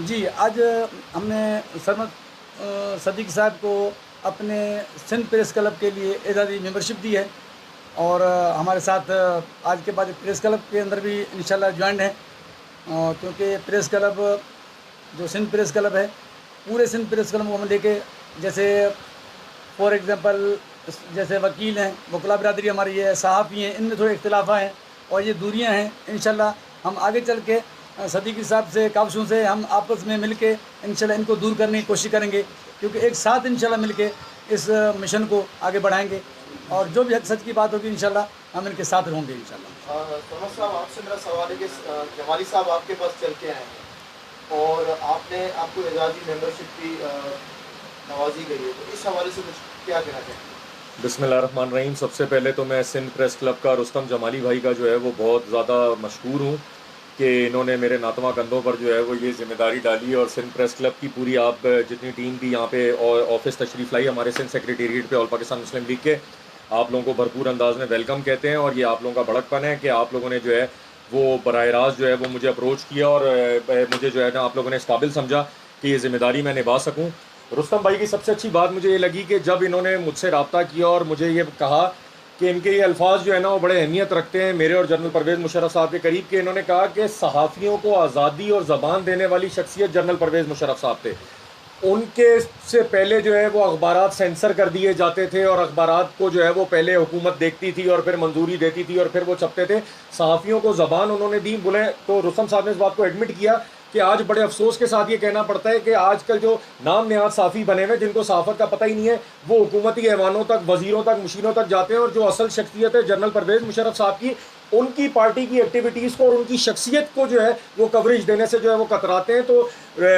जी, आज हमने सरमद सदीक़ साहब को अपने सिंध प्रेस क्लब के लिए एजाज़ी मेंबरशिप दी है और हमारे साथ आज के बाद प्रेस क्लब के अंदर भी इंशाल्लाह जॉइंड हैं, क्योंकि प्रेस क्लब जो सिंध प्रेस क्लब है, पूरे सिंध प्रेस क्लब को हम लेके, जैसे फॉर एग्ज़ाम्पल जैसे वकील हैं, वकला बिरादरी हमारी है, सहाफ़ी हैं, इनमें थोड़े इख्तिलाफ़ हैं और ये दूरियां हैं। इंशाल्लाह हम आगे चल के सदीक़ी साहब से, काबशों से हम आपस में मिल के इंशाल्लाह इनको दूर करने की कोशिश करेंगे, क्योंकि एक साथ इंशाल्लाह मिल के इस मिशन को आगे बढ़ाएंगे और जो भी हक सच की बात होगी इंशाल्लाह हम इनके साथ रहेंगे इंशाल्लाह। सरमद साहब, आपसे मेरा सवाल है कि जमाली साहब आपके पास चल के आए हैं और आपको एजाज़ी मेंबरशिप की नवाजी गई है, तो इस हवाले से कुछ क्या कहना चाहेंगे? बिस्मिल्लाहिर्रहमानिर्रहीम। सबसे पहले तो मैं सिंध प्रेस क्लब का रुस्तम जमाली भाई का जो है वो बहुत ज़्यादा मशकूर हूँ कि इन्होंने मेरे नातवा कंधों पर जो है वो ये ज़िम्मेदारी डाली और सिंध प्रेस क्लब की पूरी आप जितनी टीम भी यहाँ पे और ऑफिस तशरीफ़ लाई हमारे सिंध सेक्रेटेरिएट पे ऑल पाकिस्तान मुस्लिम लीग के, आप लोगों को भरपूर अंदाज में वेलकम कहते हैं और ये आप लोगों का बड़कपन है कि आप लोगों ने जो है वो बराह रास्त जो है वो मुझे अप्रोच किया और मुझे जो है ना आप लोगों ने इस काबिल समझा कि ये ज़िम्मेदारी मैं निभा सकूँ। रुस्तम भाई की सबसे अच्छी बात मुझे ये लगी कि जब इन्होंने मुझसे रब्ता किया और मुझे ये कहा कि इनके ये अल्फाज जो है ना वो बड़े अहमियत रखते हैं मेरे और जनरल परवेज़ मुशर्रफ साहब के करीब, के इन्होंने कहा कि सहाफ़ियों को आज़ादी और ज़बान देने वाली शख्सियत जनरल परवेज़ मुशर्रफ साहब थे। उनके से पहले जो है वो अखबारात सेंसर कर दिए जाते थे और अखबारात को जो है वो पहले हुकूमत देखती थी और फिर मंजूरी देती थी और फिर वो छपते थे। सहाफ़ियों को ज़बान उन्होंने दी। बोले तो रुस्तम साहब ने इस बात को एडमिट किया कि आज बड़े अफसोस के साथ ये कहना पड़ता है कि आजकल जो नाम नेहाद साफ़ी बने हुए जिनको सहाफ़त का पता ही नहीं है, वो हुकूमती ऐवानों तक, वज़ीरों तक, मुशीरों तक जाते हैं और जो असल शख्सियत है जनरल परवेज़ मुशर्रफ साहब की, उनकी पार्टी की एक्टिविटीज़ को और उनकी शख्सियत को जो है वो कवरेज देने से जो है वो कतराते हैं। तो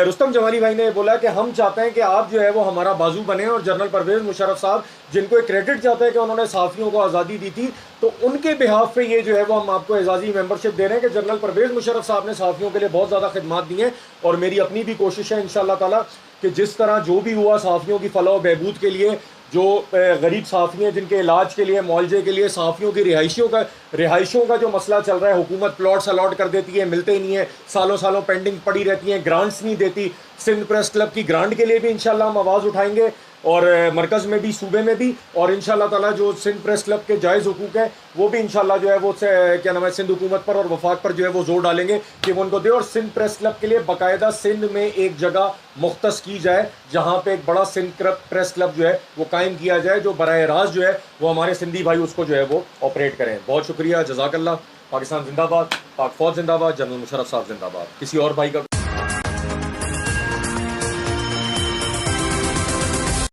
रुस्तम जमाली भाई ने बोला कि हम चाहते हैं कि आप जो है वो हमारा बाजू बने और जनरल परवेज़ मुशर्रफ साहब जिनको एक क्रेडिट जाता है कि उन्होंने सहाफ़ियों को आज़ादी दी थी, तो उनके बिहाफ पे ये जो है वो हम आपको एजाज़ी मेंबरशिप दे रहे हैं कि जनरल परवेज़ मुशर्रफ साहब ने सहाफ़ियों के लिए बहुत ज़्यादा खिदमत दी हैं और मेरी अपनी भी कोशिश है इंशाअल्लाह ताला कि जिस तरह जो भी हुआ सहाफ़ियों की फ़लाह व बहबूद के लिए, जो गरीब सहाफ़ी हैं जिनके इलाज के लिए, मुआवजे के लिए, सहाफ़ियों की रिहाइशों का जो मसला चल रहा है, हुकूमत प्लॉट्स अलॉट कर देती है, मिलते ही नहीं है, सालों सालों पेंडिंग पड़ी रहती हैं, ग्रांट्स नहीं देती। सिंध प्रेस क्लब की ग्रांट के लिए भी इंशाल्लाह हम आवाज़ उठाएंगे और मरकज़ में भी, सूबे में भी, और इंशाल्लाह ताला जो सिंध प्रेस क्लब के जायज़ हुकूक है वो भी इंशाल्लाह जो है वो क्या नाम है सिंध हुकूमत पर और वफाक पर जो है वो जोर डालेंगे कि वो उनको दे और सिंध प्रेस क्लब के लिए बाकायदा सिंध में एक जगह मुख्तस की जाए जहाँ पे एक बड़ा सिंध प्रेस क्लब जो है वो कायम किया जाए, जो बराह रास्त जो है वो हमारे सिंधी भाई उसको जो है वो ऑपरेट करें। बहुत शुक्रिया, जज़ाकल्लाह। पाकिस्तान जिंदाबाद, पाक फौज जिंदाबाद, जनरल मुशर्रफ साहब जिंदाबाद। किसी और भाई का